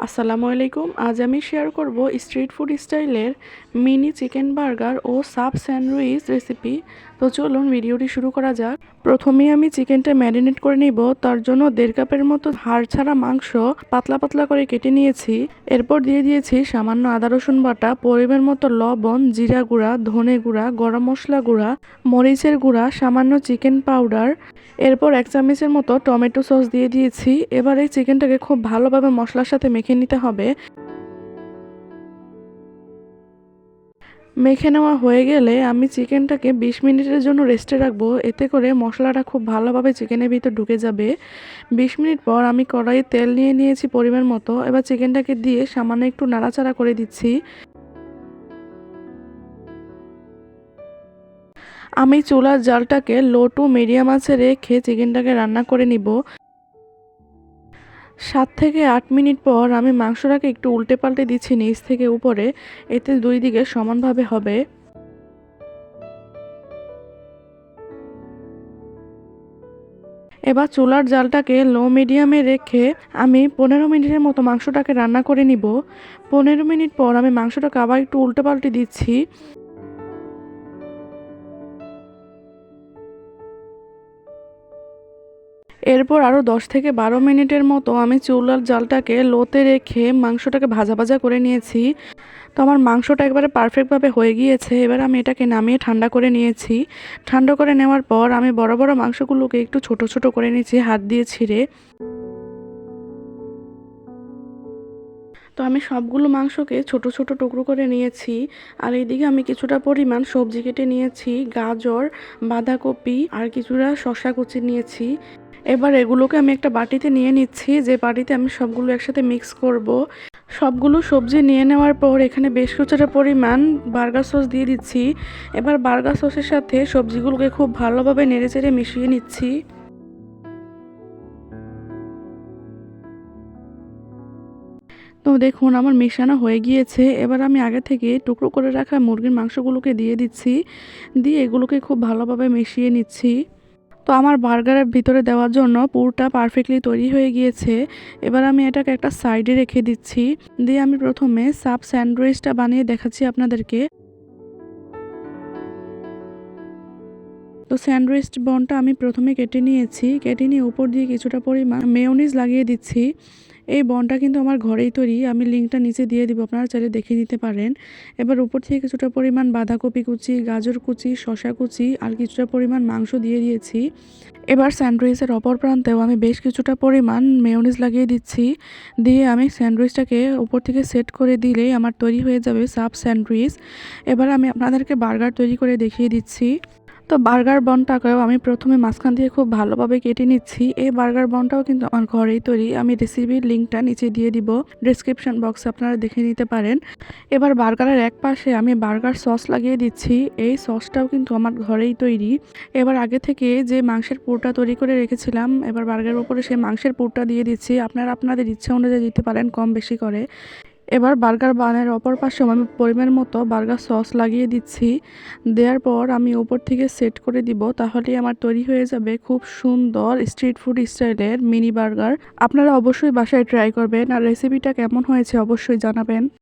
আসসালামু আলাইকুম। আজ আমি শেয়ার করব স্ট্রিট ফুড স্টাইলের মিনি চিকেন বার্গার ও সাব স্যান্ডউইচ রেসিপি। তো চলুন ভিডিওটি শুরু করা যাক। প্রথমেই আমি চিকেনটা ম্যারিনেট করে নিব। তার জন্য 1.5 কাপের মতো হাড় ছাড়া মাংস পাতলা পাতলা করে কেটে নিয়েছি। এরপর দিয়ে দিয়েছি সামান্য আদা রসুন বাটা, পরিমাণ মতো লবণ, জিরা গুঁড়া, ধনে গুঁড়া, গরম মশলা গুঁড়া, মরিচের গুঁড়া, সামান্য চিকেন পাউডার। এরপর 1 চামচের মতো টমেটো সস দিয়ে দিয়েছি। এবার এই চিকেনটাকে খুব ভালোভাবে মশলার সাথে মেখে নিতে হবে। মেখে নেওয়া হয়ে গেলে আমি চিকেনটাকে 20 মিনিটের জন্য রেস্টে রাখবো। এতে করে মশলাটা খুব ভালোভাবে চিকেনের ভিতর ঢুকে যাবে। 20 মিনিট পর আমি কড়াইয়ে তেল নিয়ে নিয়েছি পরিমাণ মতো। এবার চিকেনটাকে দিয়ে সামান্য একটু নাড়াচাড়া করে দিচ্ছি। আমি চুলার জালটাকে লো টু মিডিয়াম আঁচে রেখে চিকেনটাকে রান্না করে নিব। 7 থেকে 8 মিনিট পর আমি মাংসটাকে একটু উল্টে পাল্টে দিচ্ছি নিচ থেকে উপরে। এতে 2 দিকে সমানভাবে হবে। এবার চুলার জালটাকে লো মিডিয়ামে রেখে আমি 15 মিনিটের মতো মাংসটাকে রান্না করে নিব। 15 মিনিট পর আমি মাংসটাকে আবার একটু উল্টে পাল্টে দিচ্ছি। এরপর আরও 10 থেকে 12 মিনিটের মতো আমি চুলার জালটাকে লোতে রেখে মাংসটাকে ভাজা ভাজা করে নিয়েছি। তো আমার মাংসটা একবারে পারফেক্টভাবে হয়ে গিয়েছে। এবার আমি এটাকে নামিয়ে ঠান্ডা করে নিয়েছি। ঠান্ডা করে নেওয়ার পর আমি বড় বড় মাংসগুলোকে একটু ছোট ছোট করে নিয়েছি হাত দিয়ে ছিঁড়ে। তো আমি সবগুলো মাংসকে ছোট ছোট টুকরো করে নিয়েছি। আর এইদিকে আমি কিছুটা পরিমাণ সবজি কেটে নিয়েছি, গাজর, বাঁধাকপি আর কিছুটা শসা কুচি নিয়েছি। এবার এগুলোকে আমি একটা বাটিতে নিয়ে নিচ্ছি, যে বাটিতে আমি সবগুলো একসাথে মিক্স করব। সবগুলো সবজি নিয়ে নেওয়ার পর এখানে বেশ কিছুটা পরিমাণ বার্গার সস দিয়ে দিচ্ছি। এবার বার্গার সসের সাথে সবজিগুলোকে খুব ভালোভাবে নেড়েচেড়ে মিশিয়ে নিচ্ছি। তো দেখুন আমার মেশানো হয়ে গিয়েছে। এবার আমি আগে থেকে টুকরো করে রাখা মুরগির মাংসগুলোকে দিয়ে দিচ্ছি। দিয়ে এগুলোকে খুব ভালোভাবে মিশিয়ে নিচ্ছি। তো আমার বার্গারের ভিতরে দেওয়ার জন্য পুরটা পারফেক্টলি তৈরি হয়ে গিয়েছে। এবার আমি এটাকে একটা সাইডে রেখে দিচ্ছি। দিয়ে আমি প্রথমে সাব স্যান্ডউইচটা বানিয়ে দেখাচ্ছি আপনাদেরকে। তো স্যান্ডউইচ বনটা আমি প্রথমে কেটে নিয়েছি। কেটে নিয়ে উপর দিয়ে কিছুটা পরিমাণ মেয়োনিজ লাগিয়ে দিচ্ছি। এই বনটা কিন্তু আমার ঘরেই তৈরি, আমি লিঙ্কটা নিচে দিয়ে দিব, আপনারা চাইলে দেখে নিতে পারেন। এবার উপর থেকে কিছুটা পরিমাণ বাঁধাকপি কুচি, গাজর কুচি, শসা কুচি আর কিছুটা পরিমাণ মাংস দিয়ে দিয়েছি। এবার স্যান্ডউইচের অপর প্রান্তেও আমি বেশ কিছুটা পরিমাণ মেয়োনিজ লাগিয়ে দিচ্ছি। দিয়ে আমি স্যান্ডউইচটাকে উপর থেকে সেট করে দিলেই আমার তৈরি হয়ে যাবে সাব স্যান্ডউইচ। এবার আমি আপনাদেরকে বার্গার তৈরি করে দেখিয়ে দিচ্ছি। তো বার্গার বনটাকেও আমি প্রথমে মাঝখান দিয়ে খুব ভালোভাবে কেটে নিচ্ছি। এই বার্গার বনটাও কিন্তু আমার ঘরেই তৈরি, আমি রেসিপির লিঙ্কটা নিচে দিয়ে দিব ডেসক্রিপশন বক্সে, আপনারা দেখে নিতে পারেন। এবার বার্গারের এক পাশে আমি বার্গার সস লাগিয়ে দিচ্ছি। এই সসটাও কিন্তু আমার ঘরেই তৈরি। এবার আগে থেকে যে মাংসের পুরটা তৈরি করে রেখেছিলাম, এবার বার্গারের উপরে সেই মাংসের পুরটা দিয়ে দিচ্ছি। আপনারা আপনাদের ইচ্ছা অনুযায়ী দিতে পারেন কম বেশি করে। এবার বার্গার বানের অপর পাশেও আমি পরিমাণ মতো বার্গার সস লাগিয়ে দিচ্ছি। দেওয়ার পর আমি উপর থেকে সেট করে দিব, তাহলেই আমার তৈরি হয়ে যাবে খুব সুন্দর স্ট্রিট ফুড স্টাইলের মিনি বার্গার। আপনারা অবশ্যই বাসায় ট্রাই করবেন আর রেসিপিটা কেমন হয়েছে অবশ্যই জানাবেন।